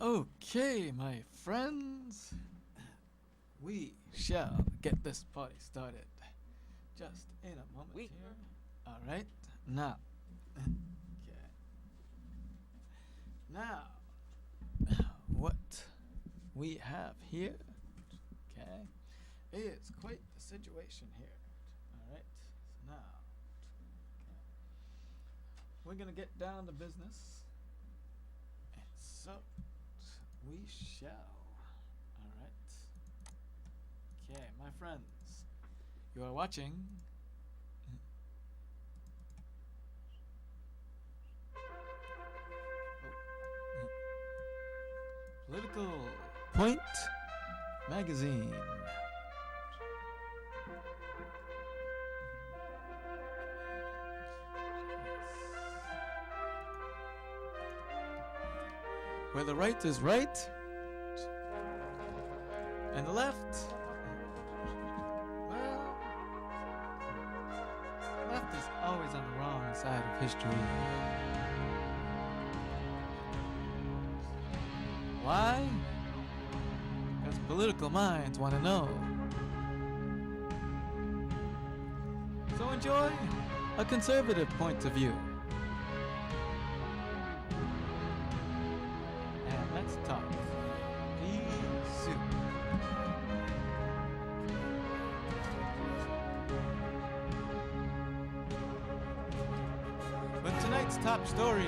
Okay, my friends, we shall get this party started just in a moment We- here. All right, now, okay, now, what we have here, okay, is quite the situation here. All right, so now, okay, we're gonna get down to business, and so we shall. All right. Okay, my friends, you are watching. Political Point Magazine. Where the right is right, and the left, well, left is always on the wrong side of history. Why? Because political minds want to know. So enjoy a conservative point of view. And let's talk pea soup. With tonight's top stories.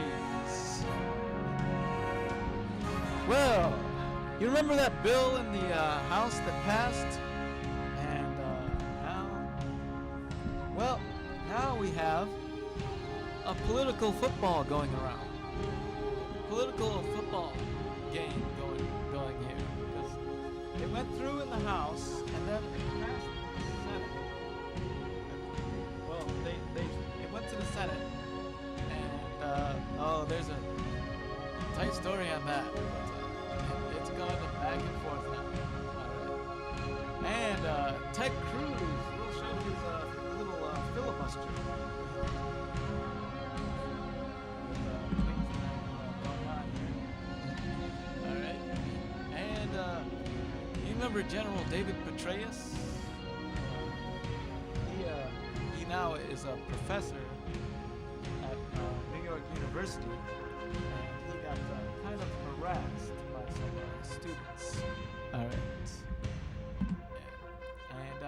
Well, you remember that bill in the House that passed? And now we have a political football going around. Political football game going here. Because it went through in the House and then it passed in the Senate. Well, it went to the Senate. And, there's a tight story on that. It's going back and forth now. And Ted Cruz will show his little filibuster. Alright. And you remember General David Petraeus? He now is a professor at New York University. And he got kind of harassed by some students. Alright. And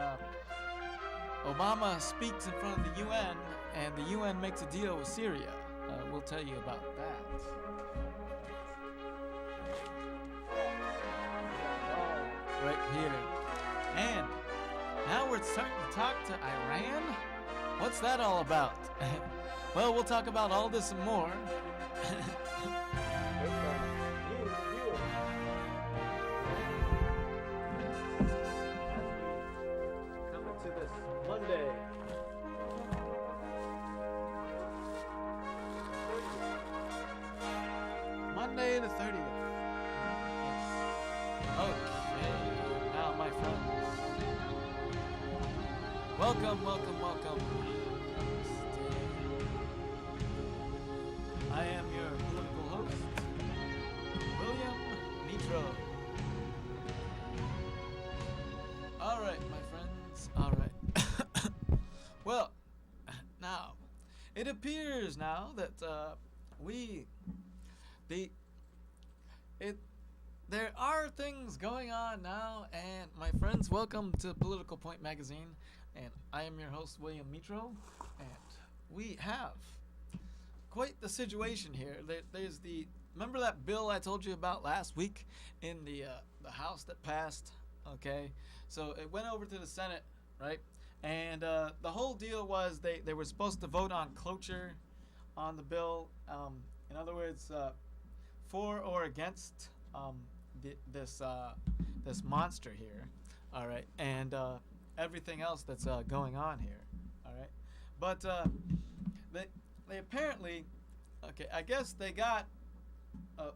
Obama speaks in front of the UN, and the UN makes a deal with Syria. We'll tell you about that. Right here. And now we're starting to talk to Iran? What's that all about? Well, we'll talk about all this and more. Coming to this Monday. Monday the 30th. Okay. Now, my friends. Welcome. I am your political host, William Nitro. Alright, my friends. Alright. Well, now, it appears now that there are things going on now, and my friends, welcome to Political Point Magazine, and I am your host, William Mitro, and we have quite the situation here. Remember that bill I told you about last week in the House that passed? Okay, so it went over to the Senate, right? And the whole deal was they were supposed to vote on cloture on the bill. In other words, for or against this monster here, all right, and everything else that's going on here, all right. But they apparently, okay, I guess they got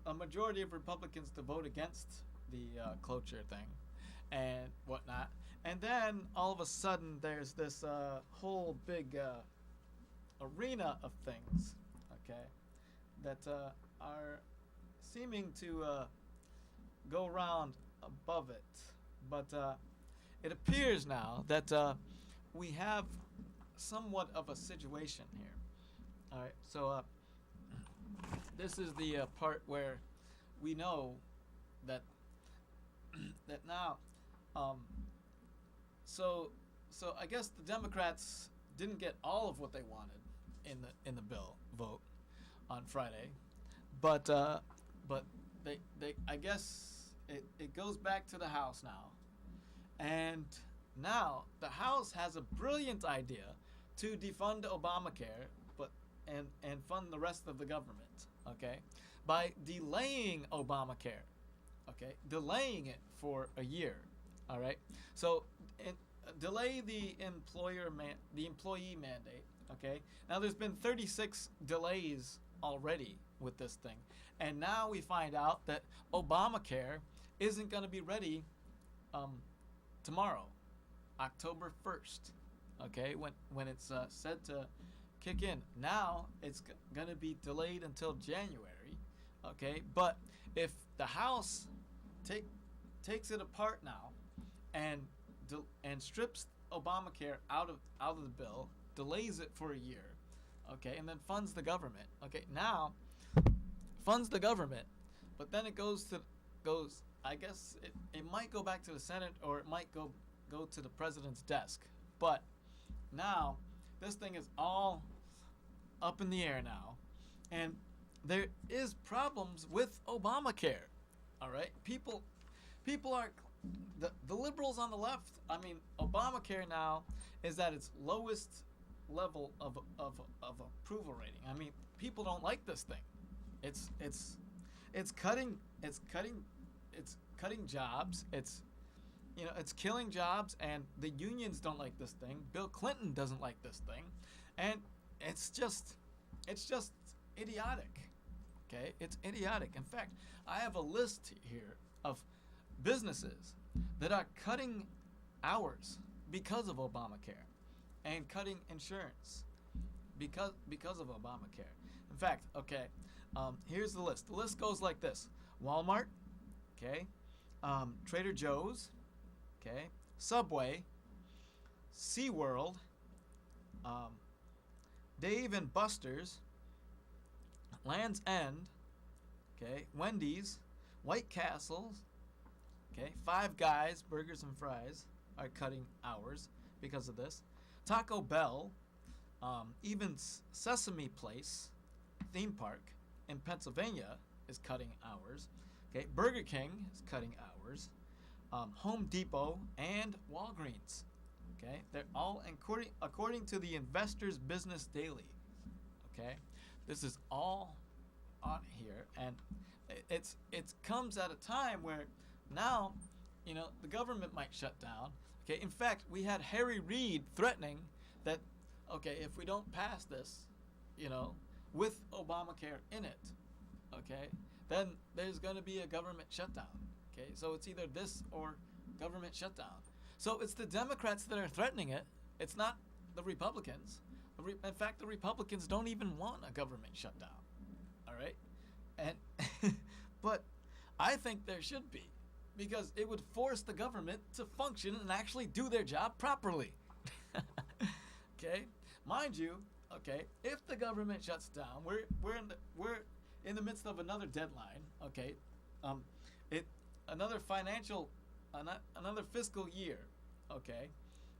a majority of Republicans to vote against the cloture thing and whatnot, and then all of a sudden there's this whole big arena of things, okay, that are seeming to go around above it. But it appears now that we have somewhat of a situation here. All right, so this is the part where we know that that now, um, so so I guess the Democrats didn't get all of what they wanted in the bill vote on Friday, but but they I guess it goes back to the House now, and now the House has a brilliant idea to defund Obamacare, but and fund the rest of the government, okay, by delaying Obamacare, okay, delaying it for a year, all right. So in, delay the employee mandate, okay. Now there's been 36 delays already with this thing, and now we find out that Obamacare isn't going to be ready um, tomorrow, October 1st, okay, when it's said to kick in. Now it's going to be delayed until January, okay. But if the House takes it apart now and and strips Obamacare out of the bill, delays it for a year, okay, and then funds the government, okay, now funds the government, but then it goes I guess it might go back to the Senate, or it might go to the president's desk. But now this thing is all up in the air now, and there is problems with Obamacare. All right, people are the liberals on the left. I mean, Obamacare now is at its lowest level of approval rating. I mean, people don't like this thing. It's cutting jobs. It's killing jobs, and the unions don't like this thing. Bill Clinton doesn't like this thing, and it's just idiotic. Okay, it's idiotic. In fact, I have a list here of businesses that are cutting hours because of Obamacare, and cutting insurance because of Obamacare. In fact, okay, here's the list. The list goes like this: Walmart, okay, Trader Joe's, okay, Subway, SeaWorld, Dave and Buster's, Land's End, okay, Wendy's, White Castle's, okay, Five Guys Burgers and Fries are cutting hours because of this. Taco Bell, even Sesame Place theme park in Pennsylvania is cutting hours. Okay, Burger King is cutting hours. Home Depot and Walgreens. Okay, they're all according to the Investors Business Daily. Okay, this is all on here, and it comes at a time where now, the government might shut down. Okay, in fact, we had Harry Reid threatening that, okay, if we don't pass this, with Obamacare in it, okay, then there's going to be a government shutdown. Okay, so it's either this or government shutdown. So it's the Democrats that are threatening it. It's not the Republicans. In fact, the Republicans don't even want a government shutdown. All right, and but I think there should be, because it would force the government to function and actually do their job properly. Okay, mind you, okay, if the government shuts down, we're in the midst of another deadline. Okay, another fiscal year, okay,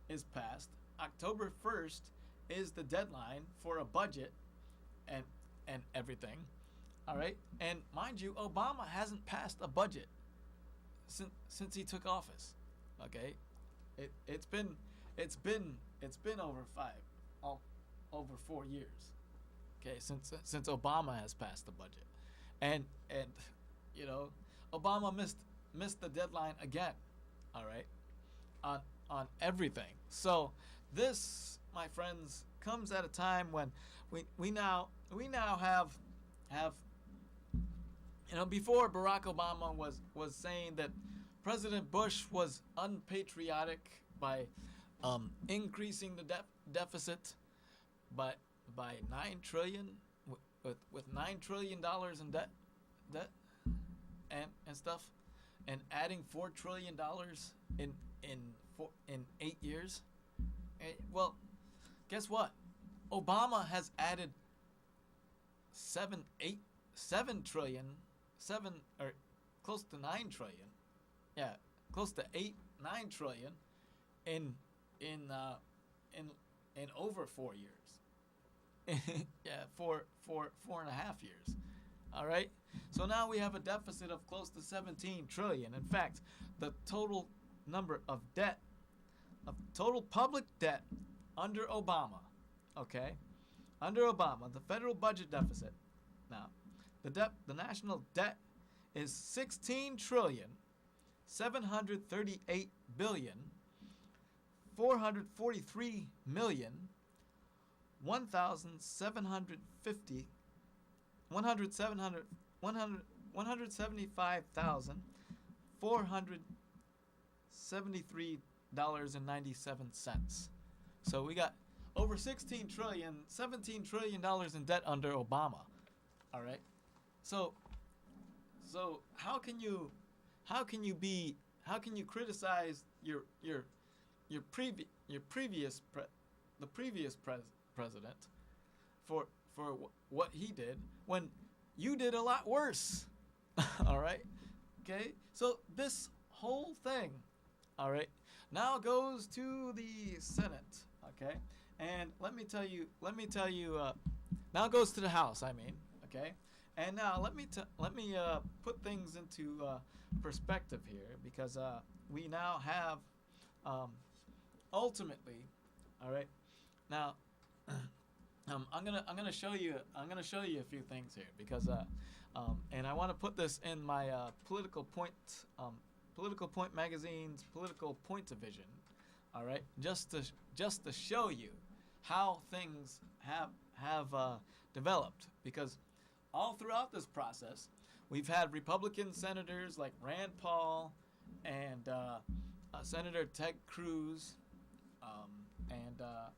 is passed. October 1st is the deadline for a budget and everything. All right, and mind you, Obama hasn't passed a budget since he took office. Okay, it's been over 4 years. Okay, since Obama has passed the budget, and Obama missed the deadline again. All right, on everything. So this, my friends, comes at a time when we now have before Barack Obama was saying that President Bush was unpatriotic by increasing the deficit by 9 trillion with $9 trillion in debt and stuff. and adding $4 trillion in 8 years. Well, guess what? Obama has added 7 trillion, or close to 9 trillion. Yeah, close to 9 trillion in over 4 years. Yeah, four and a half years. All right. So now we have a deficit of close to 17 trillion. In fact, the total number of total public debt under Obama, okay? Under Obama, the federal budget deficit. Now, the national debt is 16 trillion 738 billion 443 million 175,473.97. So we got over 17 trillion dollars in debt under Obama. All right. So how can you criticize the previous president for what he did when you did a lot worse? All right. Okay. So this whole thing, all right, now goes to the Senate. Okay. And let me tell you, now it goes to the House, okay? And now let me put things into perspective here, because we now have ultimately, all right. Now I'm gonna show you a few things here, because and I want to put this in my Political Point magazine's Political Point Division, all right, just to show you how things have developed, because all throughout this process, we've had Republican senators like Rand Paul and Senator Ted Cruz and a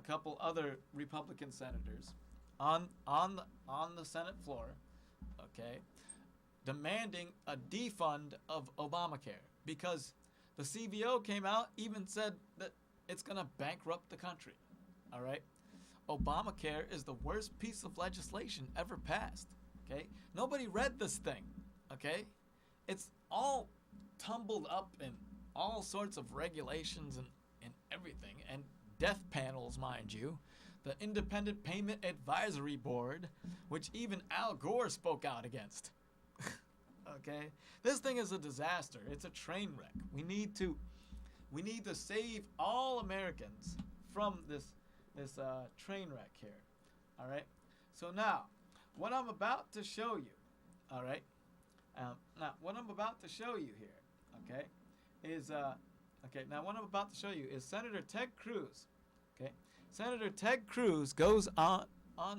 couple other Republican senators on the Senate floor, okay, demanding a defund of Obamacare, because the CBO came out, even said that it's going to bankrupt the country. All right. Obamacare is the worst piece of legislation ever passed. Okay. Nobody read this thing. Okay. It's all tumbled up in all sorts of regulations and everything, and death panels, mind you. The Independent Payment Advisory Board, which even Al Gore spoke out against. Okay. This thing is a disaster. It's a train wreck. We need to save all Americans from this train wreck here. All right. So now, what I'm about to show you, all right. Now, what I'm about to show you here, okay, is Now, what I'm about to show you is Senator Ted Cruz. Okay. Senator Ted Cruz goes on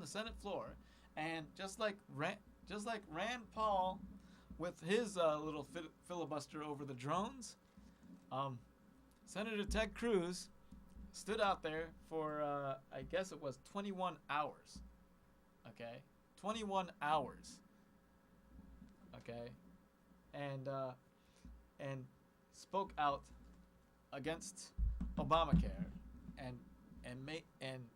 the Senate floor, and just like Rand Paul with his little filibuster over the drones, Senator Ted Cruz stood out there for, I guess it was 21 hours. Okay? 21 hours. Okay? And spoke out against Obamacare and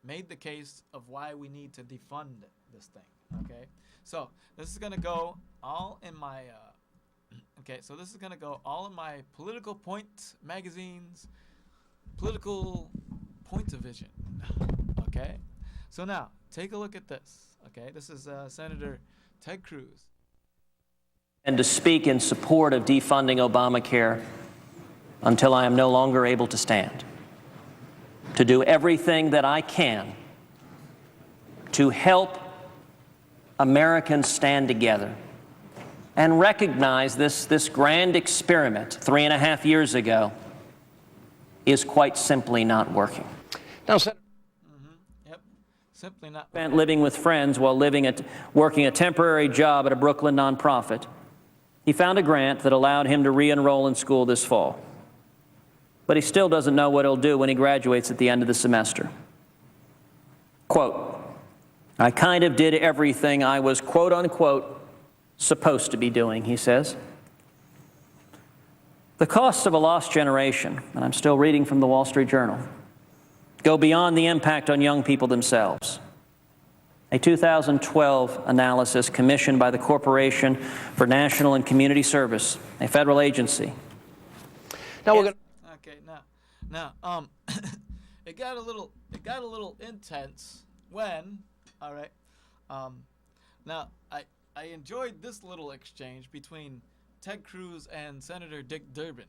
made the case of why we need to defund this thing. Okay? So this is gonna go all in my Political Point magazine's Political Point Division. Okay? So now, take a look at this. Okay? This is Senator Ted Cruz. And to speak in support of defunding Obamacare until I am no longer able to stand. To do everything that I can to help Americans stand together and recognize this grand experiment 3.5 years ago is quite simply not working. Now, Senator. Yep. Simply not. Spent living with friends while working a temporary job at a Brooklyn nonprofit. He found a grant that allowed him to re-enroll in school this fall. But he still doesn't know what he'll do when he graduates at the end of the semester. Quote, "I kind of did everything I was, quote unquote, supposed to be doing," he says. The costs of a lost generation, and I'm still reading from the Wall Street Journal, go beyond the impact on young people themselves. A 2012 analysis commissioned by the Corporation for National and Community Service, a federal agency. Now we're going. Okay, now, it got a little intense when, all right, now I enjoyed this little exchange between Ted Cruz and Senator Dick Durbin,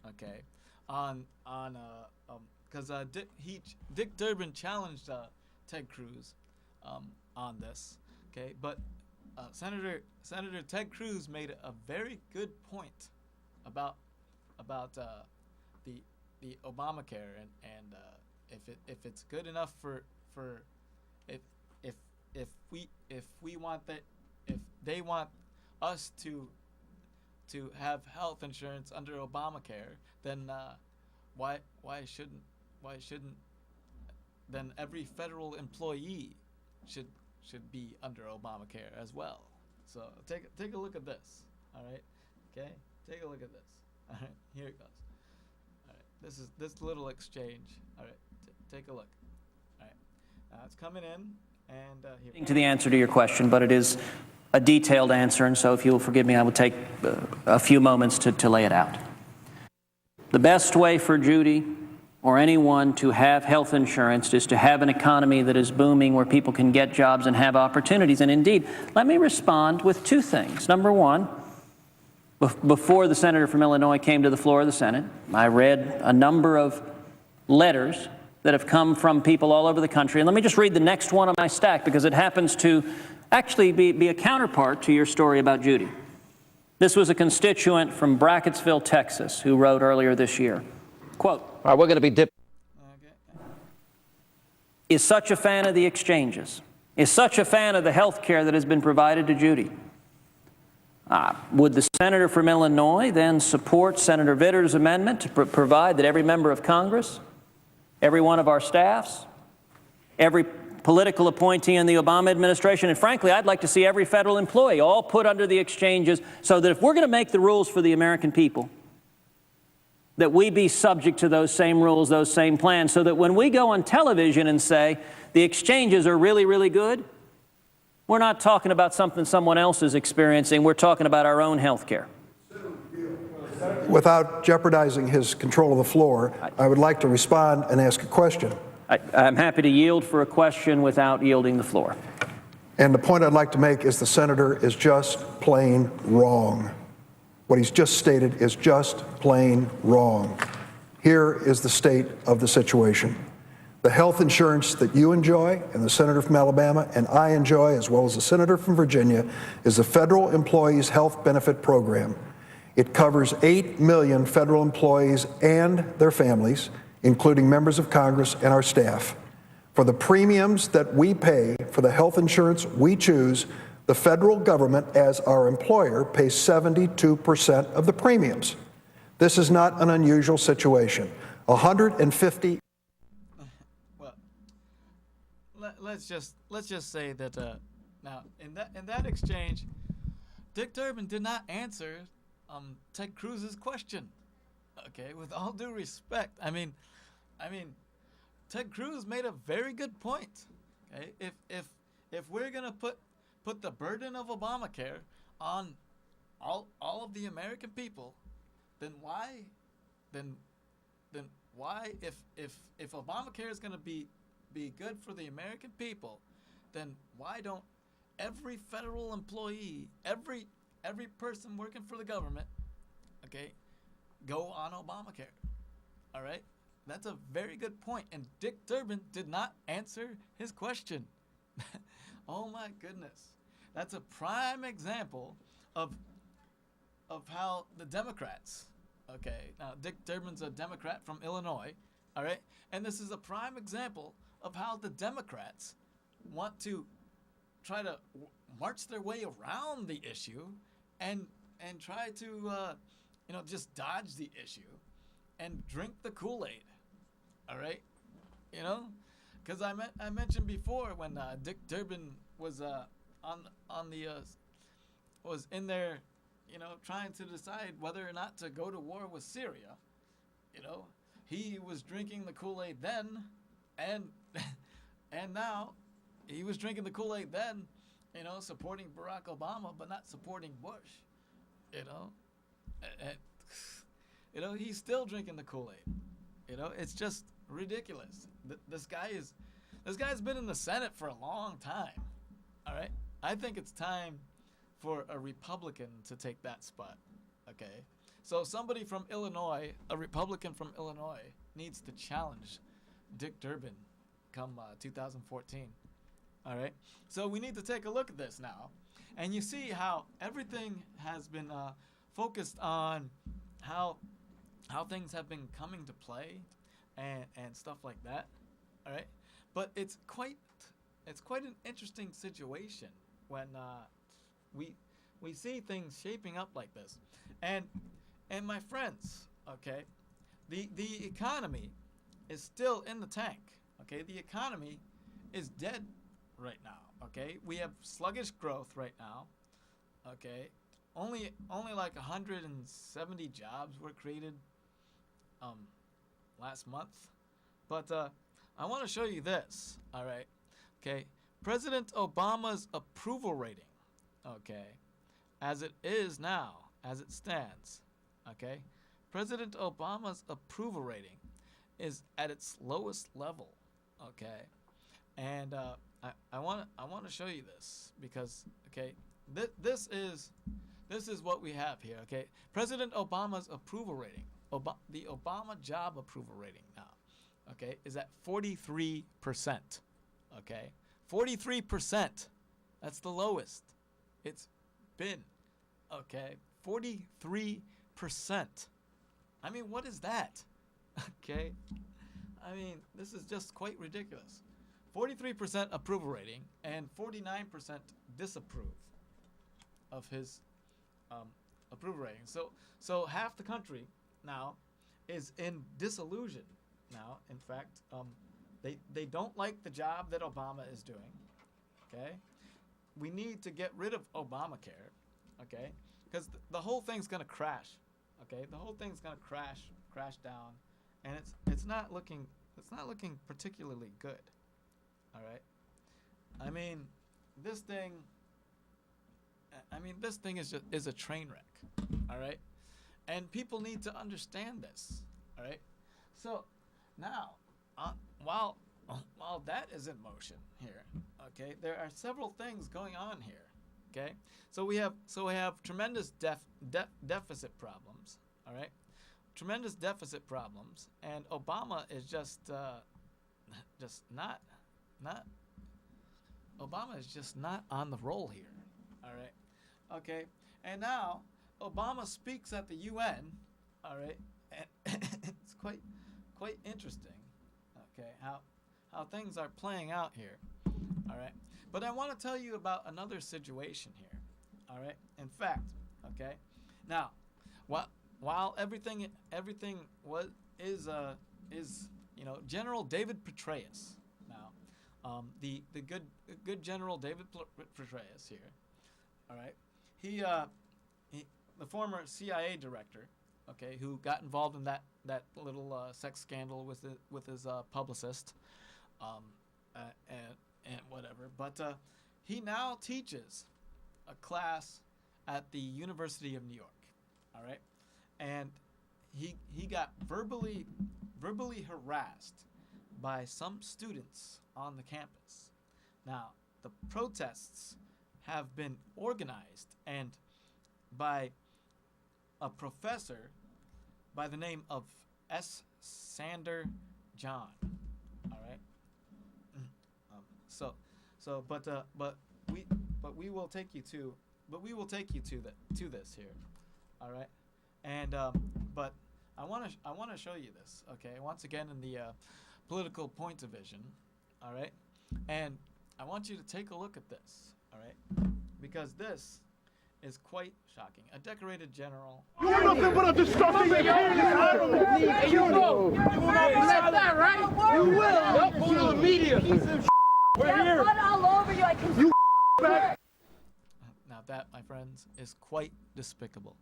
okay, because Dick Durbin challenged Ted Cruz on this, okay, but Senator Ted Cruz made a very good point about the Obamacare and if it's good enough for if we want that, if they want us to have health insurance under Obamacare, then why shouldn't then every federal employee should be under Obamacare as well? So take a look at this. All right, okay, take a look at this. All right, here it goes. All right, this little exchange. All right, take a look. All right, it's coming in, and here. To the answer to your question, but it is a detailed answer, and so if you'll forgive me, I will take a few moments to lay it out. The best way for Judy or anyone to have health insurance is to have an economy that is booming, where people can get jobs and have opportunities. And indeed, let me respond with two things. Number one, before the senator from Illinois came to the floor of the Senate, I read a number of letters that have come from people all over the country. And let me just read the next one on my stack, because it happens to actually be a counterpart to your story about Judy. This was a constituent from Brackettsville, Texas, who wrote earlier this year, quote, all right, we're going to be is such a fan of the exchanges, is such a fan of the health care that has been provided to Judy. Would the senator from Illinois then support Senator Vitter's amendment to provide that every member of Congress, every one of our staffs, every political appointee in the Obama administration, and frankly, I'd like to see every federal employee all put under the exchanges, so that if we're going to make the rules for the American people, that we be subject to those same rules, those same plans, so that when we go on television and say the exchanges are really, really good, we're not talking about something someone else is experiencing. We're talking about our own health care. Without jeopardizing his control of the floor, I would like to respond and ask a question. I'm happy to yield for a question without yielding the floor. And the point I'd like to make is the senator is just plain wrong. What he's just stated is just plain wrong. Here is the state of the situation. The health insurance that you enjoy, and the senator from Alabama and I enjoy, as well as the senator from Virginia, is the Federal Employees Health Benefit Program. It covers 8 million federal employees and their families, including members of Congress and our staff. For the premiums that we pay for the health insurance we choose, the federal government, as our employer, pays 72% of the premiums. This is not an unusual situation. 150. Well, let's just say that now in that exchange, Dick Durbin did not answer Ted Cruz's question. Okay, with all due respect, I mean, Ted Cruz made a very good point. Okay, if we're gonna put the burden of Obamacare on all of the American people, then why if Obamacare is gonna be good for the American people, then why don't every federal employee, every person working for the government, okay, go on Obamacare? All right, that's a very good point, and Dick Durbin did not answer his question. Oh my goodness, that's a prime example of how the Democrats. Okay, now Dick Durbin's a Democrat from Illinois, all right, and this is a prime example of how the Democrats want to try to march their way around the issue and try to just dodge the issue and drink the Kool-Aid. All right, because I mentioned before when Dick Durbin was was in there trying to decide whether or not to go to war with Syria. He was drinking the Kool-Aid then, and and now he was drinking the Kool-Aid then, supporting Barack Obama, but not supporting Bush. And, he's still drinking the Kool-Aid. It's just ridiculous. This guy's been in the Senate for a long time. All right, I think it's time for a Republican to take that spot. Okay, so somebody from Illinois, a Republican from Illinois, needs to challenge Dick Durbin come 2014. All right, so we need to take a look at this now, and you see how everything has been focused on how things have been coming to play and stuff like that. All right, but it's quite an interesting situation when we see things shaping up like this, and my friends, okay, the economy is still in the tank. Okay, the economy is dead right now. Okay, we have sluggish growth right now. Okay, only like 170 jobs were created last month, but I want to show you this. All right, okay, President Obama's approval rating. Okay, as it is now, as it stands. Okay, President Obama's approval rating is at its lowest level. Okay, and I want to show you this because this is what we have here. Okay, President Obama's approval rating, the Obama job approval rating now, okay, is at 43%. Okay, 43%. That's the lowest it's been. Okay, 43%. I mean, what is that? Okay, I mean, this is just quite ridiculous. 43% approval rating and 49% disapprove of his approval rating. So half the country now is in disillusion. Now, in fact, they don't like the job that Obama is doing. Okay, we need to get rid of Obamacare. Okay, because the whole thing's gonna crash. Okay, the whole thing's gonna crash down, and it's not looking particularly good. All right, I mean, this thing is a train wreck. All right, and people need to understand this. All right, so now while that is in motion here, okay, there are several things going on here. Okay, so we have tremendous deficit problems. All right, tremendous deficit problems, and Obama is just not. Obama is just not on the roll here. All right, okay, and now Obama speaks at the UN. All right, and it's quite interesting. Okay, how things are playing out here. All right, but I want to tell you about another situation here. All right, in fact, okay, now while everything is General David Petraeus now, the good General David Petraeus here. All right, he the former CIA director, okay, who got involved in that little sex scandal with his publicist, and whatever. But he now teaches a class at the University of New York. All right, and he got verbally harassed by some students on the campus. Now, the protests have been organized and by a professor by the name of S. Sander John. All right. But we will take you to this here. All right. And but I want to show you this. Okay. Once again in the political point division. All right. And I want you to take a look at this. All right. Because this is quite shocking. A decorated general. You're nothing but a disgusting imperialist. You will not believe that, right? You will. Yep, go to the media. We're here. Blood all over you. I can. Back. Now that, my friends, is quite despicable.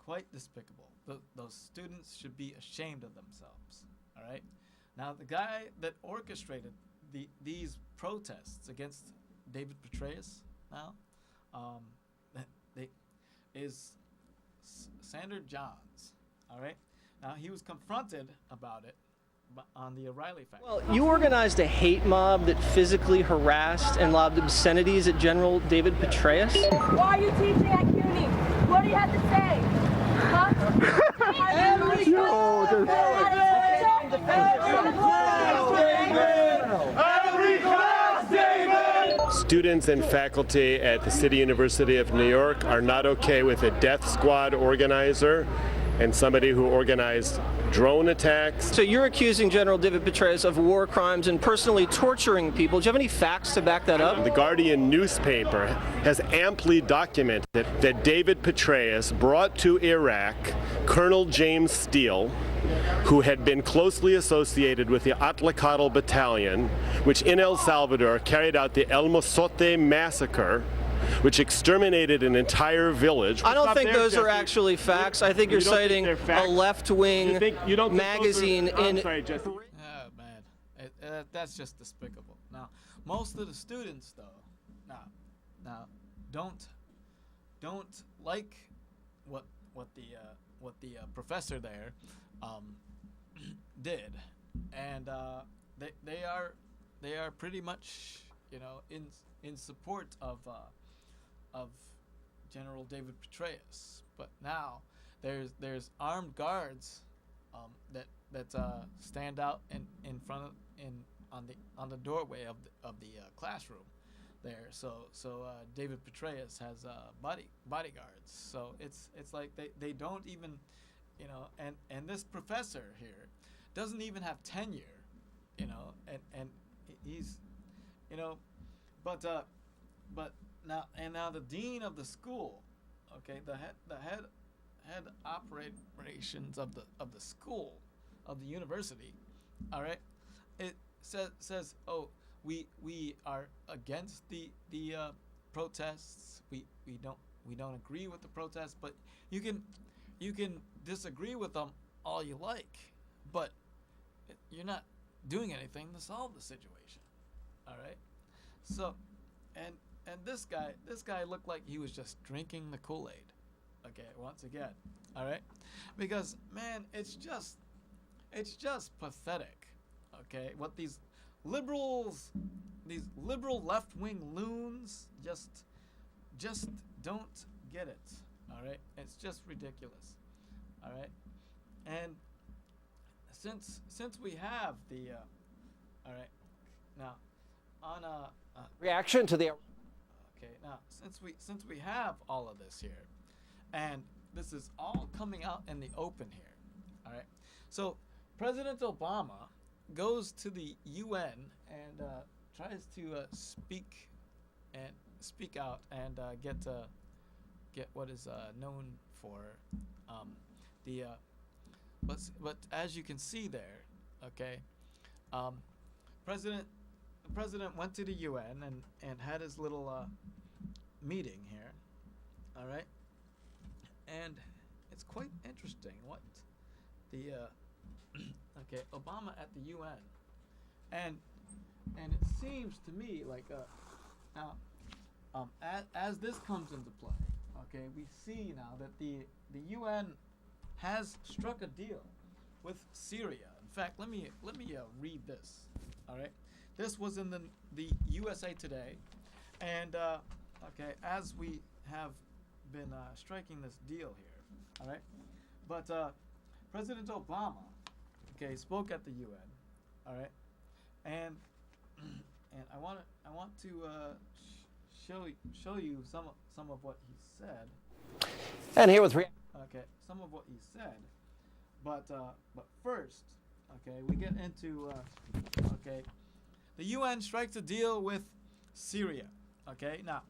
Quite despicable. Those students should be ashamed of themselves. All right. Now, the guy that orchestrated these protests against David Petraeus now, is Sander Johns. All right. Now, he was confronted about it on the O'Reilly Factor. Well, you organized a hate mob that physically harassed and lobbed obscenities at General David Petraeus. Why are you teaching at CUNY? What do you have to say? Huh? Students and faculty at the City University of New York are not okay with a death squad organizer and somebody who organized drone attacks. So you're accusing General David Petraeus of war crimes and personally torturing people. Do you have any facts to back that up? The Guardian newspaper has amply documented that David Petraeus brought to Iraq Colonel James Steele, who had been closely associated with the Atlacatl Battalion, which in El Salvador carried out the El Mozote massacre, which exterminated an entire village. I don't think those are actually facts. I think you're citing a left-wing magazine in... Oh, man. That's just despicable. Now, most of the students, though, don't like what the professor there did, and they are pretty much, you know, in support of General David Petraeus. But now there's armed guards that stand out in front of on the doorway of the classroom there. So David Petraeus has bodyguards. So it's like they don't even, you know, and this professor here doesn't even have tenure, you know, and he's, you know, but now the dean of the school, okay, the head operations of the school, of the university, all right, it says oh, we are against the protests. We don't agree with the protests, but you can disagree with them all you like, but you're not doing anything to solve the situation. All right. So, and this guy looked like he was just drinking the Kool-Aid. Okay, once again. All right, because man, it's just pathetic. Okay, what these liberal left-wing loons just don't get it. All right, it's just ridiculous. All right, and since we have the all right, now on a reaction to the... okay, now since we have all of this here, and this is all coming out in the open here, all right, so President Obama goes to the UN and tries to speak out and get what is known for but as you can see there, okay, the president went to the UN and had his little meeting here, all right, and it's quite interesting what the okay, Obama at the UN, and it seems to me like now as this comes into play, okay, we see now that the UN has struck a deal with Syria. In fact, let me read this. All right, this was in the USA Today, and okay, as we have been striking this deal here, all right, but President Obama, okay, spoke at the UN, all right, and I want to show you some of what he said. And here with... Okay, some of what he said, but first, okay, we get into okay, the UN strikes a deal with Syria. Okay, now,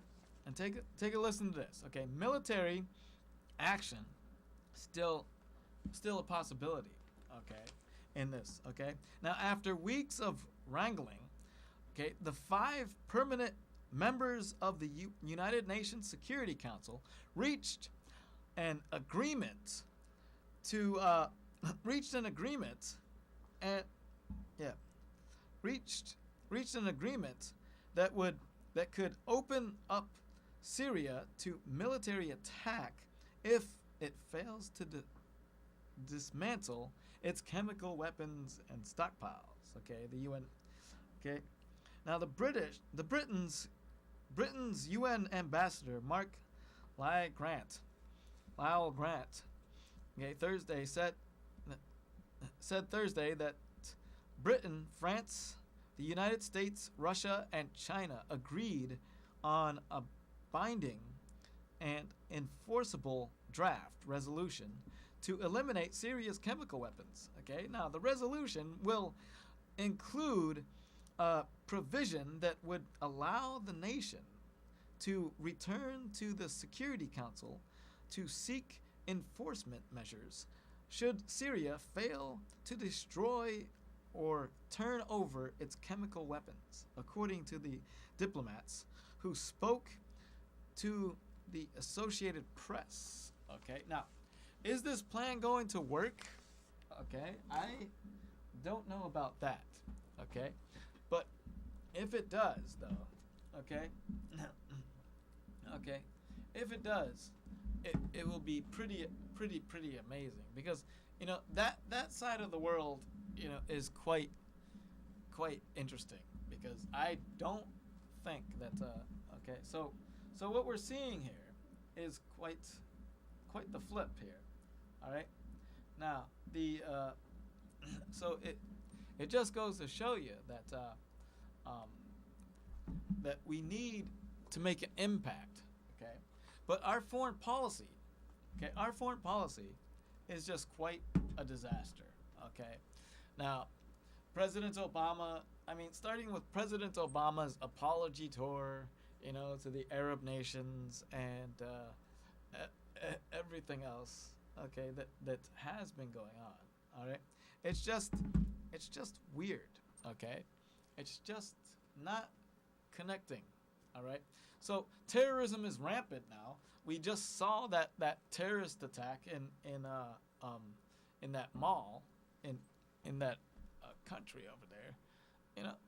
and take a listen to this. Okay, military action still a possibility. Okay, in this. Okay, now after weeks of wrangling, okay, the 5 permanent members of the United Nations Security Council reached an agreement to reached an agreement and reached an agreement that could open up Syria to military attack if it fails to dismantle its chemical weapons and stockpiles. Okay, the UN. Okay, now Britain's UN ambassador Mark Lyle Grant, okay, Thursday said Thursday that Britain, France, the United States, Russia, and China agreed on a binding and enforceable draft resolution to eliminate Syria's chemical weapons. Okay, now the resolution will include a provision that would allow the nation to return to the Security Council to seek enforcement measures should Syria fail to destroy or turn over its chemical weapons, according to the diplomats who spoke to the Associated Press. Okay, now, is this plan going to work? Okay, I don't know about that. Okay, but if it does, though, okay, okay, if it does, it will be pretty amazing, because that side of the world is quite interesting, because I don't think that okay, so what we're seeing here is quite the flip here. All right, now the so it just goes to show you that that we need to make an impact. Okay, but our foreign policy is just quite a disaster. Okay, now President Obama, starting with President Obama's apology tour, to the Arab nations and everything else, okay, that has been going on. All right, it's just weird. Okay, it's just not connecting. All right, so terrorism is rampant now. We just saw that terrorist attack in that mall in that country over there.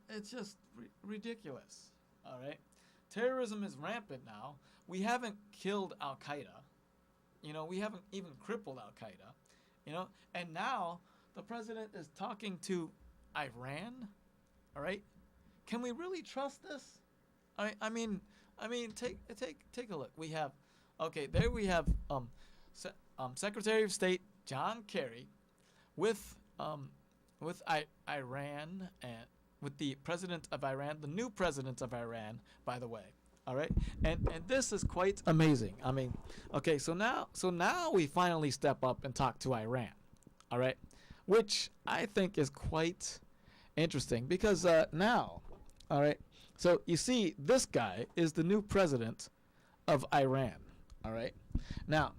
It's just ridiculous. All right, terrorism is rampant now. We haven't killed Al Qaeda. We haven't even crippled Al Qaeda. And now the president is talking to Iran. All right, can we really trust this? I mean, take a look. We have, there we have Secretary of State John Kerry with Iran, and with the president of Iran, the new president of Iran, by the way. All right, and this is quite amazing. So now we finally step up and talk to Iran. All right, which I think is quite interesting, because now, all right. So you see, this guy is the new president of Iran. All right. Now,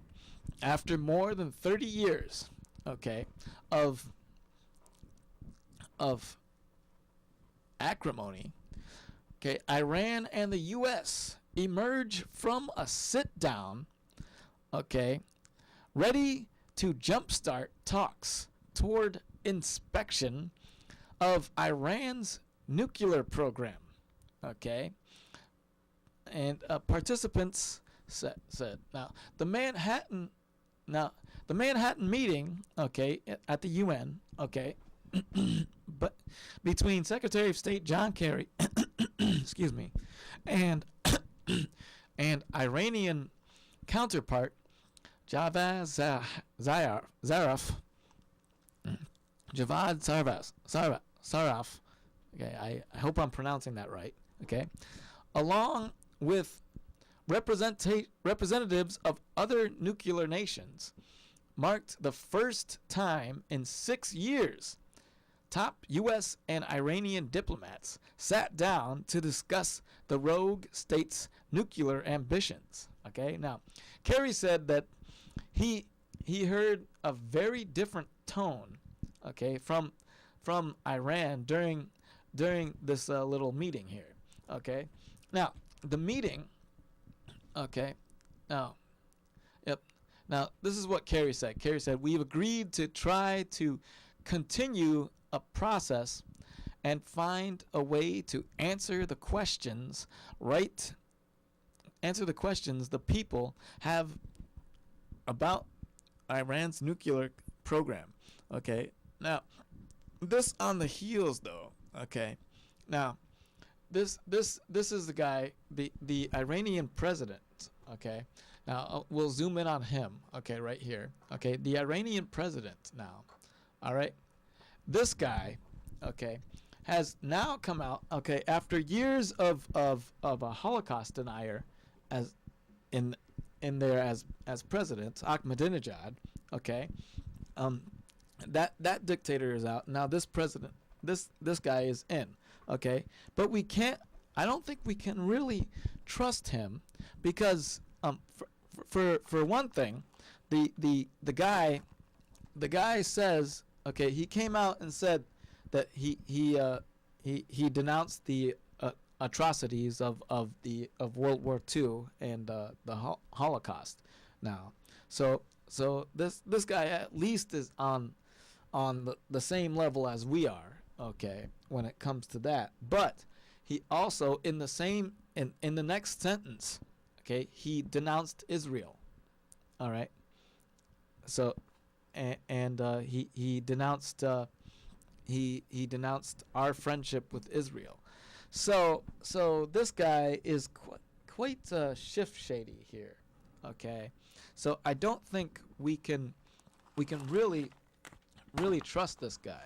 after more than 30 years, okay, of acrimony, okay, Iran and the U.S. emerge from a sit-down, okay, ready to jumpstart talks toward inspection of Iran's nuclear program. Okay, and participants said now the Manhattan meeting, okay, at the UN, okay, but between Secretary of State John Kerry, excuse me, and Iranian counterpart Javad Zarif. Okay, I hope I'm pronouncing that right. Okay, along with representatives of other nuclear nations, marked the first time in 6 years top U.S. and Iranian diplomats sat down to discuss the rogue state's nuclear ambitions. Okay, now Kerry said that he heard a very different tone, okay, from Iran during this little meeting here. Okay, now the meeting. Okay, now, yep. Now this is what Kerry said. Kerry said we've agreed to try to continue a process and find a way to answer the questions the people have about Iran's nuclear program. Okay, now this on the heels though. Okay, now this is the guy, the Iranian president. Okay, now we'll zoom in on him. Okay, right here. Okay, the Iranian president now. All right, this guy. Okay, has now come out. Okay, after years of a Holocaust denier, as in there as president, Ahmadinejad. Okay, that dictator is out now. This president, this guy is in. Okay, but we can't. I don't think we can really trust him because for one thing, the guy says, okay, he came out and said that he denounced the atrocities of World War II and the Holocaust. Now, so this guy at least is on the same level as we are. Okay, when it comes to that, but he also in the next sentence, okay, he denounced Israel. All right. So, and he denounced he denounced our friendship with Israel. So this guy is quite shift shady here. Okay, so I don't think we can really trust this guy.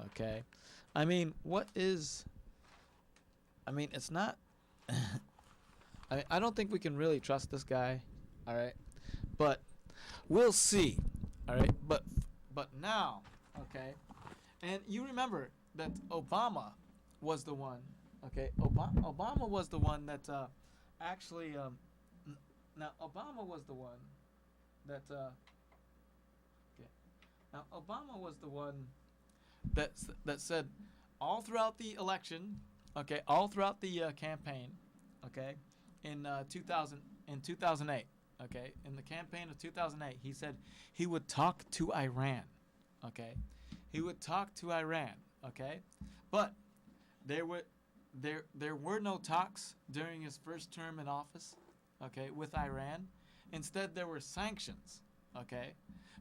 Okay, I mean, it's not. I don't think we can really trust this guy. All right, but we'll see. All right, but now, okay, and you remember that Obama was the one. Okay, Obama was the one that actually. Now Obama was the one that. Okay, now Obama was the one that said all throughout the election. Okay, all throughout the campaign. Okay, in 2008. Okay, in the campaign of 2008, he said he would talk to Iran. Okay, he would talk to Iran. Okay, but there were no talks during his first term in office. Okay, with Iran. Instead, there were sanctions. Okay,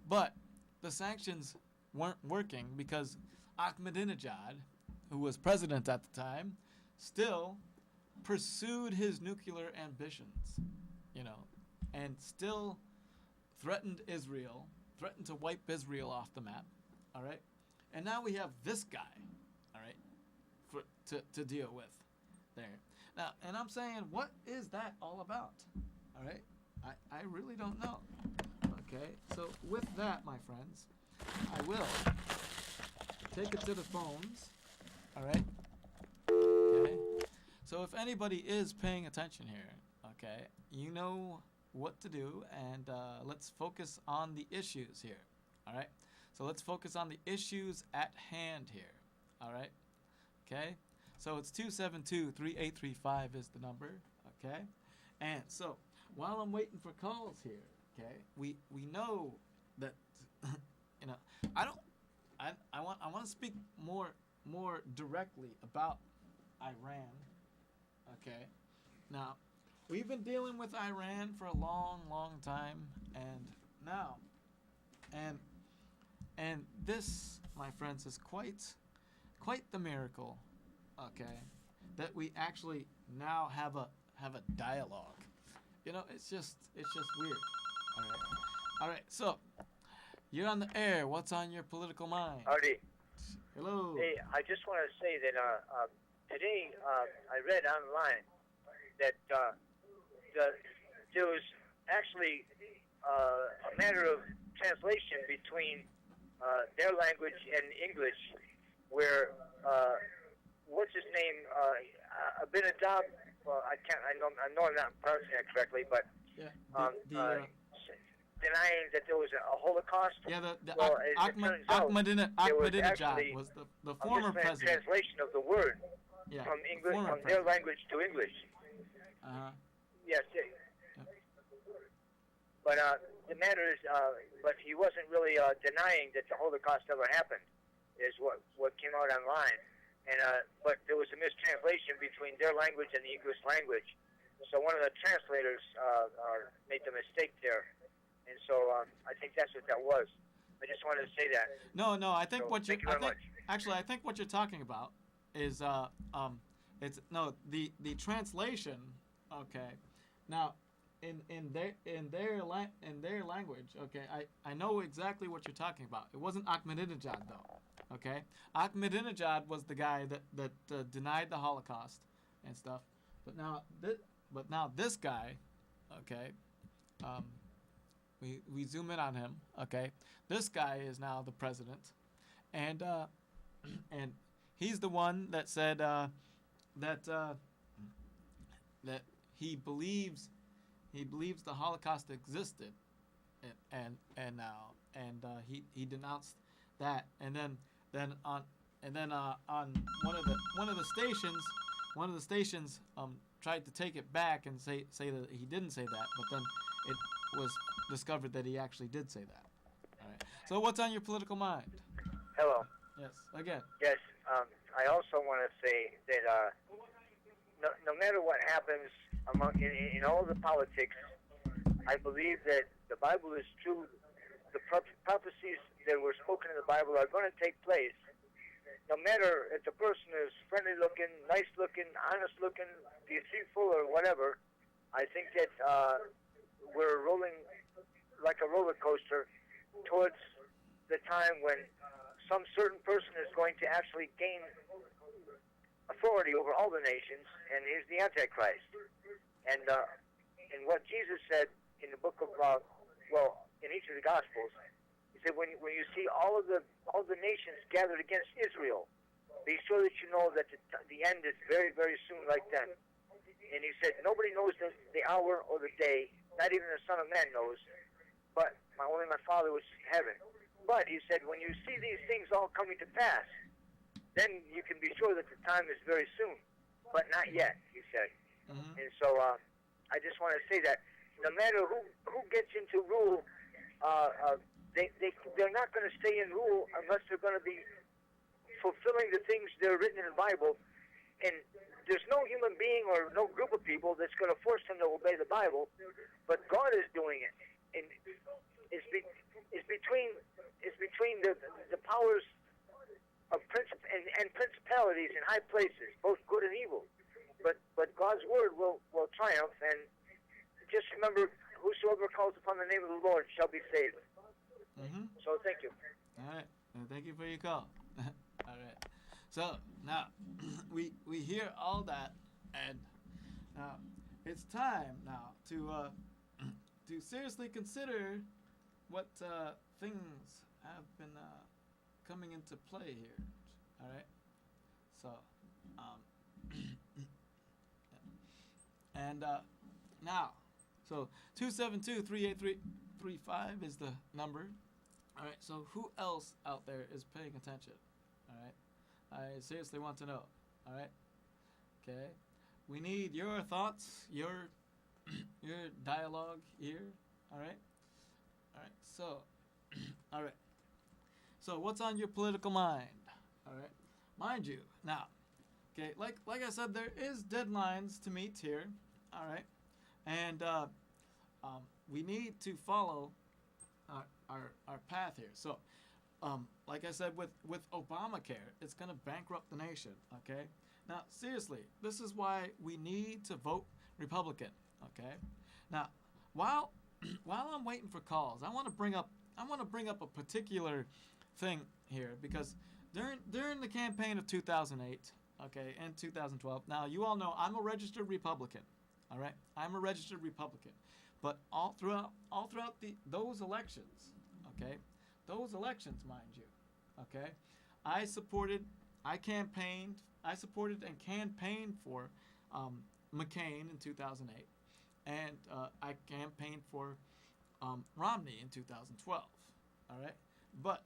but the sanctions weren't working because Ahmadinejad, who was president at the time, still pursued his nuclear ambitions, and still threatened Israel, threatened to wipe Israel off the map, all right? And now we have this guy, all right, to deal with there. Now, and I'm saying, what is that all about, all right? I really don't know, okay? So with that, my friends, I will take it to the phones, all right? Okay. So if anybody is paying attention here, okay, you know what to do, and let's focus on the issues here, all right? So let's focus on the issues at hand here, all right? Okay? So it's 272-3835 is the number, okay? And so while I'm waiting for calls here, okay, we know that, I want to speak more directly about Iran. Okay, now we've been dealing with Iran for a long time, and now, and this, my friends, is quite the miracle. Okay, that we actually now have a dialogue. It's just weird. All right. So you're on the air. What's on your political mind? Artie. Hello. Hey, I just want to say that today I read online that there was actually a matter of translation between their language and English, where what's his name, Abinadab. Well, I know I'm not pronouncing that correctly, but denying that there was a Holocaust. Yeah, Ahmadinejad was the former president. Translation of the word from English, from their language to English. Yes. But the matter is, but he wasn't really denying that the Holocaust ever happened, is what came out online. And but there was a mistranslation between their language and the English language. So one of the translators made the mistake there, and so I think that's what that was. I just wanted to say that. No, I think So, what you thank you very much. actually I think what you're talking about is it's no the translation. Okay, now in their language. Okay, I know exactly what you're talking about. It wasn't Ahmadinejad though. Okay, Ahmadinejad was the guy that denied the Holocaust and stuff. But now this guy, okay, we zoom in on him. Okay, this guy is now the president, and and he's the one that said that he believes the Holocaust existed, and he denounced that, and then on one of the stations tried to take it back and say that he didn't say that, but then it was discovered that he actually did say that. All right. So what's on your political mind? Hello. Yes. Again. Yes. I also want to say that no matter what happens in all the politics, I believe that the Bible is true. The prophecies that were spoken in the Bible are going to take place. No matter if the person is friendly looking, nice looking, honest looking, deceitful, or whatever, I think that we're rolling like a roller coaster towards the time when some certain person is going to actually gain authority over all the nations, and he's the Antichrist. And what Jesus said in the book of, in each of the Gospels, he said, when you see all the nations gathered against Israel, be sure that you know that the end is very, very soon like that. And he said, nobody knows the hour or the day, not even the Son of Man knows, but only my Father which is in heaven. But he said, when you see these things all coming to pass, then you can be sure that the time is very soon, but not yet, he said. Mm-hmm. And so I just want to say that no matter who gets into rule, they're not going to stay in rule unless they're going to be fulfilling the things that are written in the Bible. And there's no human being or no group of people that's going to force them to obey the Bible, but God is doing it. And it's between the powers of principalities in high places, both good and evil. But God's word will triumph, and just remember, whosoever calls upon the name of the Lord shall be saved. Mm-hmm. So thank you. All right. Thank you for your call. All right. So now we hear all that, and now it's time now to seriously consider what things have been coming into play here. All right. So and now, so 272-383-35 is the number. All right. So who else out there is paying attention? All right. I seriously want to know. All right. Okay. We need your thoughts, your dialogue here. All right. All right. So, all right. So what's on your political mind? All right. Mind you, now, okay, like I said, there is deadlines to meet here. All right. And we need to follow our path here. So, like I said, with Obamacare, it's going to bankrupt the nation, okay? Now, seriously, this is why we need to vote Republican, okay? Now, while I'm waiting for calls, I want to bring up a particular thing here, because during the campaign of 2008, okay, and 2012, now you all know I'm a registered Republican, all right? I'm a registered Republican, but all throughout those elections, okay? Those elections, mind you, okay? I supported and campaigned for McCain in 2008, and I campaigned for Romney in 2012, all right? But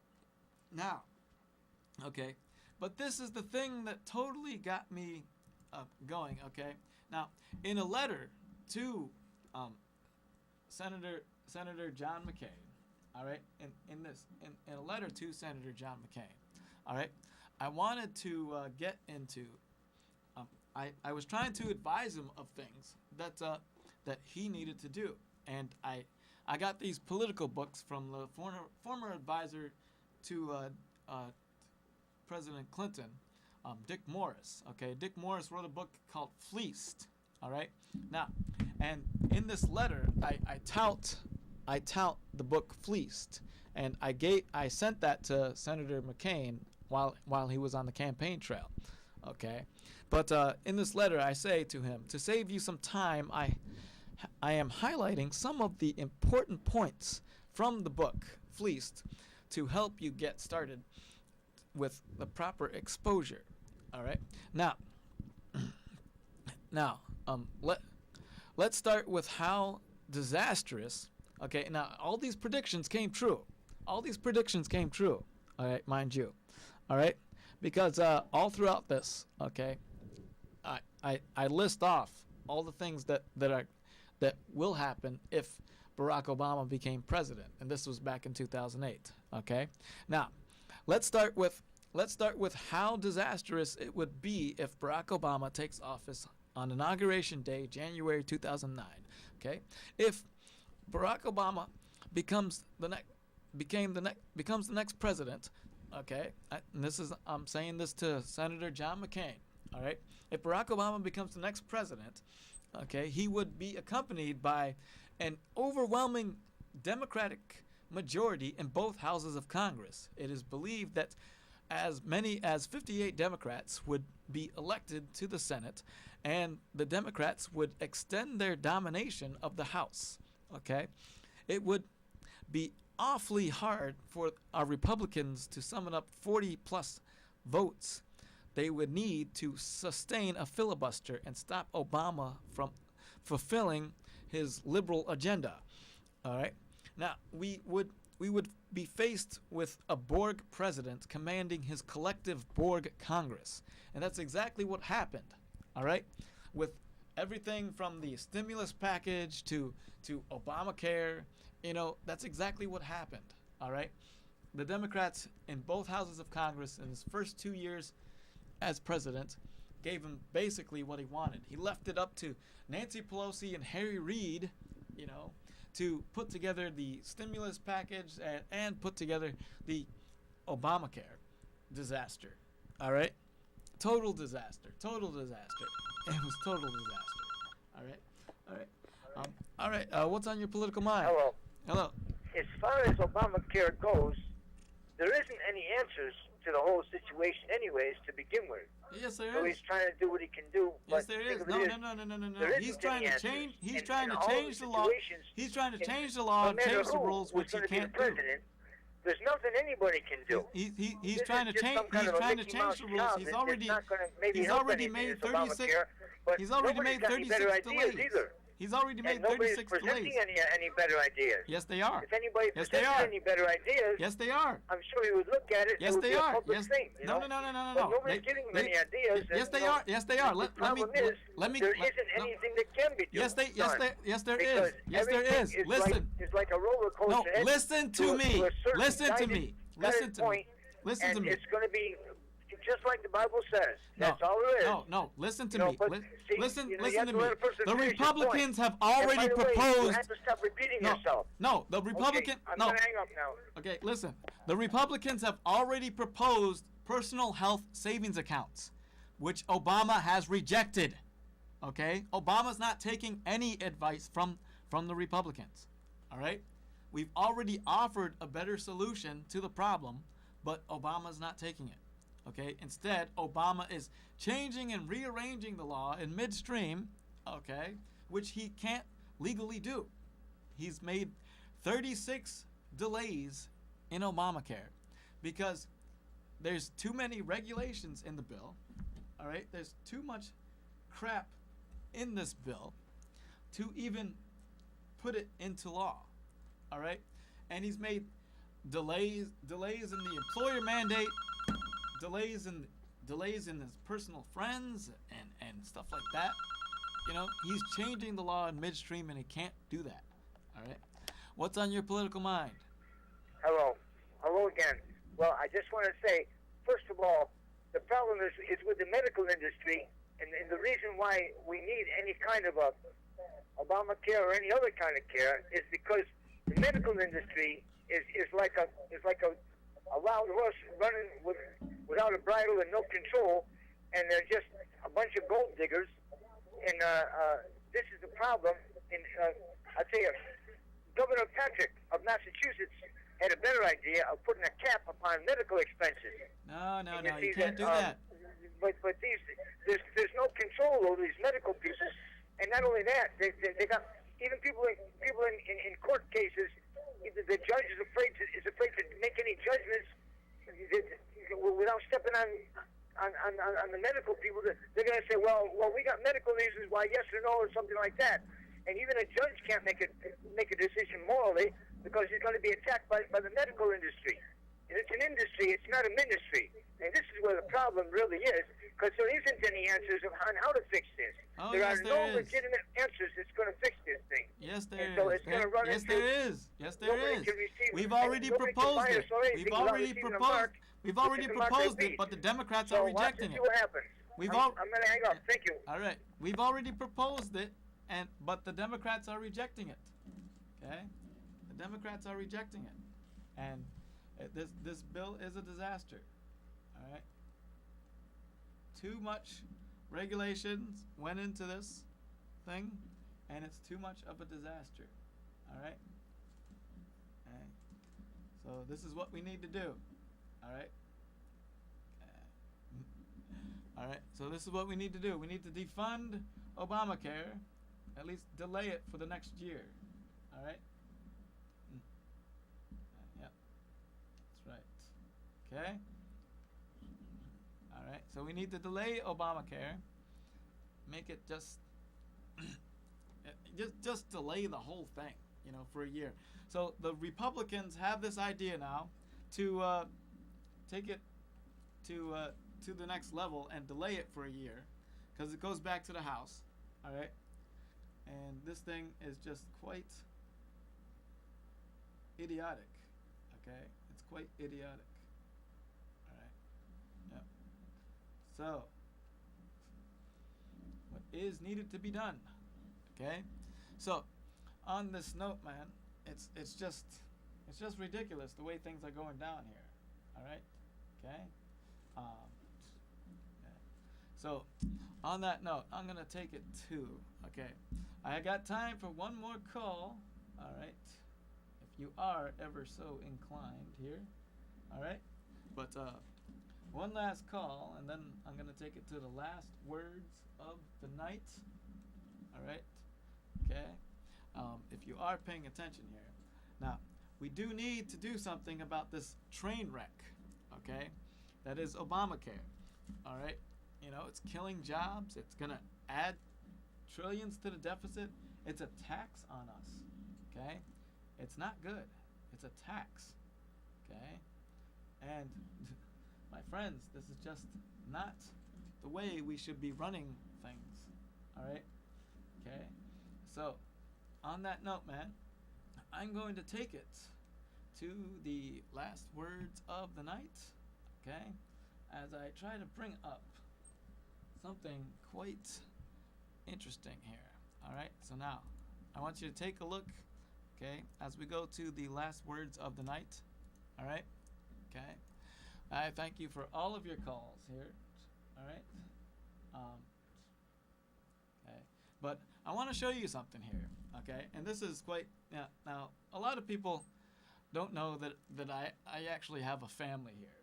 now, okay, but this is the thing that totally got me going, okay? Now, in a letter to Senator John McCain, all right, in a letter to Senator John McCain, all right, I wanted to get into. I was trying to advise him of things that he needed to do, and I got these political books from the former advisor to President Clinton, Dick Morris. Okay, Dick Morris wrote a book called Fleeced. All right, now, and in this letter, I tout the book Fleeced, and I sent that to Senator McCain while he was on the campaign trail. Okay, but in this letter, I say to him, to save you some time, I am highlighting some of the important points from the book Fleeced to help you get started with the proper exposure. All right. Now, let's start with how disastrous. Okay. Now, all these predictions came true. All right, mind you. All right, because all throughout this, okay, I list off all the things that will happen if Barack Obama became president, and this was back in 2008. Okay, now let's start with how disastrous it would be if Barack Obama takes office on Inauguration Day, January 2009. Okay, if Barack Obama becomes the next president. Okay, I'm saying this to Senator John McCain. All right, if Barack Obama becomes the next president, okay, he would be accompanied by an overwhelming Democratic majority in both houses of Congress. It is believed that as many as 58 Democrats would be elected to the Senate, and the Democrats would extend their domination of the House. Okay, it would be awfully hard for our Republicans to summon up 40 plus votes they would need to sustain a filibuster and stop Obama from fulfilling his liberal agenda. All right. Now, we would be faced with a Borg president commanding his collective Borg Congress. And that's exactly what happened. All right. With everything from the stimulus package to Obamacare, that's exactly what happened. All right. The Democrats in both houses of Congress in his first 2 years as president gave him basically what he wanted. He left it up to Nancy Pelosi and Harry Reid, to put together the stimulus package and put together the Obamacare disaster. All right? Total disaster. It was total disaster. All right. What's on your political mind? Hello. As far as Obamacare goes, there isn't any answers to the whole situation anyways to begin with. Yes, there so is. he's trying to do what he can do. Yes, there is. No. He's trying to change. He's trying to change the law. He's trying to change the law and change the rules, which he can't do. There's nothing anybody can do. He's trying to change. He's trying to change the rules. He's already made 36. He's already made 36 delays. He's already made 36 delays. Nobody's presenting any better ideas. Yes, they are. If anybody presents any better ideas, yes, they are. I'm sure he would look at it. Yes, they are. Yes. No. No. But nobody's giving him any ideas. Yes, they are. Yes, they are. Let me. There isn't anything that can be done. Yes, there is. Yes, there is. Listen. It's like a roller coaster. No, listen to me. Listen to me. Listen to me. Listen to me. It's going to be just like the Bible says. That's all there is. No. Listen to me. Listen to me. The Republicans Republicans have already proposed. You have to stop repeating yourself. No, the Republican. Okay, I'm going to hang up now. Okay, listen. The Republicans have already proposed personal health savings accounts, which Obama has rejected. Okay? Obama's not taking any advice from the Republicans. All right? We've already offered a better solution to the problem, but Obama's not taking it. Okay, instead, Obama is changing and rearranging the law in midstream, okay, which he can't legally do. He's made 36 delays in Obamacare because there's too many regulations in the bill, all right? There's too much crap in this bill to even put it into law, all right? And he's made delays in the employer mandate, delays in his personal friends and stuff like that. you know, he's changing the law in midstream, and he can't do that. All right. What's on your political mind? Hello. Hello again. Well, I just want to say, first of all, the problem is with the medical industry, and the reason why we need any kind of a Obamacare or any other kind of care is because the medical industry is like a wild horse running without a bridle and no control, and they're just a bunch of gold diggers. And this is the problem. And I tell you, Governor Patrick of Massachusetts had a better idea of putting a cap upon medical expenses. No, you can't do that. But there's no control over these medical people, and not only that, they got even people in court cases. The judge is afraid to make any judgments without stepping on the medical people. They're going to say, well, we got medical reasons why yes or no or something like that. And even a judge can't make a decision morally because he's going to be attacked by the medical industry. And it's an industry, it's not a ministry. And this is where the problem really is, because there isn't any answers on how to fix this. Oh, there yes, are there no is. legitimate answers that's going to fix this thing. Yes, there And so is. it's going to run Yes, into... there is. Yes, there nobody is. can receive- We've already nobody can proposed buy it. us or anything We've without already receiving a proposed. mark, We've which already is the mark proposed they it, but the beat. Democrats So are watch rejecting and it. see what happens. We've I'm going to hang up. Thank you. All right, we've already proposed it, but the Democrats are rejecting it. Okay, the Democrats are rejecting it, and this bill is a disaster. All right, too much regulations went into this thing, and it's too much of a disaster. All right. Okay. So this is what we need to do. All right. All right, so this is what we need to do. We need to defund Obamacare, at least delay it for the next year. All right? Yep, that's right. Okay? All right, so we need to delay Obamacare, make it just delay the whole thing, you know, for a year. So the Republicans have this idea now to take it to the next level and delay it for a year, because it goes back to the House. All right, and this thing is just quite idiotic. Okay, it's quite idiotic. All right, yep. So what is needed to be done? Okay, so on this note, man, it's just ridiculous the way things are going down here. All right, okay. So, on that note, I'm going to take it to, okay, I got time for one more call, all right, if you are ever so inclined here, all right, but one last call, and then I'm going to take it to the last words of the night, all right, okay, if you are paying attention here. Now, we do need to do something about this train wreck, okay, that is Obamacare, all right. You know, it's killing jobs. It's going to add trillions to the deficit. It's a tax on us, okay? It's not good. It's a tax, okay? And my friends, this is just not the way we should be running things, all right? Okay? So, on that note, man, I'm going to take it to the last words of the night, okay? As I try to bring up something quite interesting here. All right, so now I want you to take a look, okay, as we go to the last words of the night. All right, okay. I thank you for all of your calls here. All right. Okay, but I want to show you something here. Okay, and this is quite now. A lot of people don't know that I actually have a family here.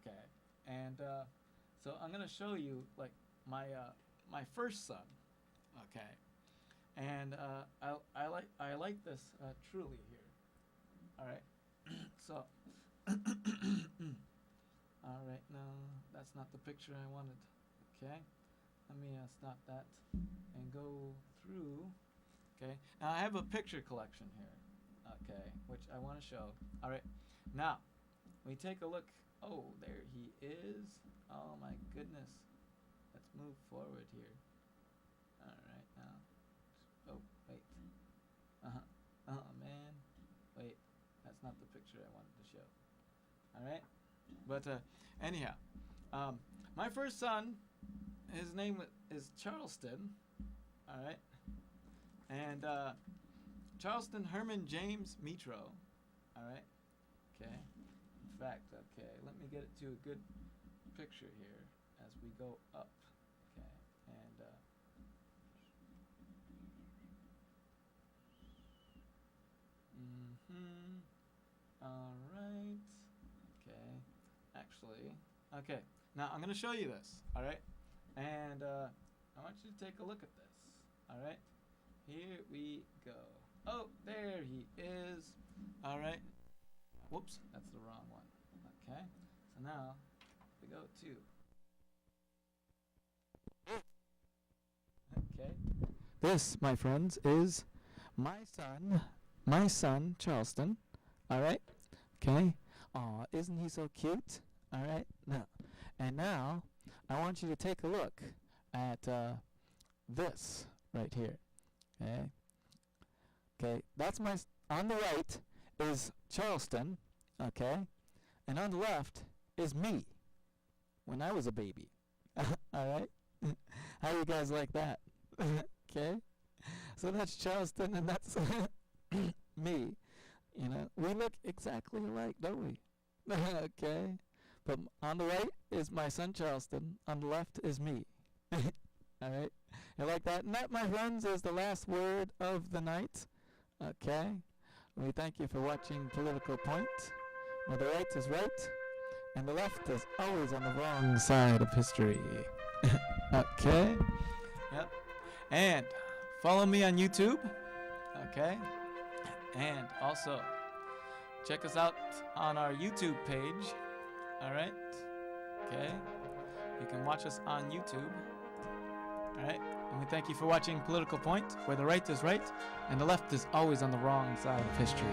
Okay, and so I'm gonna show you like my first son, okay, and I like this truly here. All right, so all right, no, that's not the picture I wanted. Okay, let me stop that and go through. Okay, now I have a picture collection here. Okay, which I want to show. All right, now we take a look. Oh, there he is. Oh my goodness. Let's move forward here. All right, That's not the picture I wanted to show. All right, but anyhow, my first son, his name is Charleston. All right, and Charleston Herman James Mitro. All right, okay. In fact, okay, let me get it to a good picture here as we go up. Okay, and all right. Okay. Actually, okay. Now I'm gonna show you this. All right, and I want you to take a look at this. All right. Here we go. Oh, there he is. All right. Whoops, that's the wrong one. Okay. So now we go to. Okay. This, my friends, is my son, Charleston. All right. Okay. Aw, isn't he so cute? All right. Now, and now I want you to take a look at this right here. Okay. Okay. That's on the right is Charleston. Okay. And on the left is me when I was a baby. All right. How do you guys like that? Okay. So that's Charleston, and that's me. You know, we look exactly alike, don't we? Okay. But on the right is my son Charleston. On the left is me. All right. You like that? And that, my friends, is the last word of the night. Okay. We thank you for watching Political Point, where the right is right, and the left is always on the wrong side of history. Okay. Yep. And follow me on YouTube. Okay. And also check us out on our YouTube page. All right. Okay. You can watch us on YouTube. All right. And we thank you for watching Political Point, where the right is right and the left is always on the wrong side of history.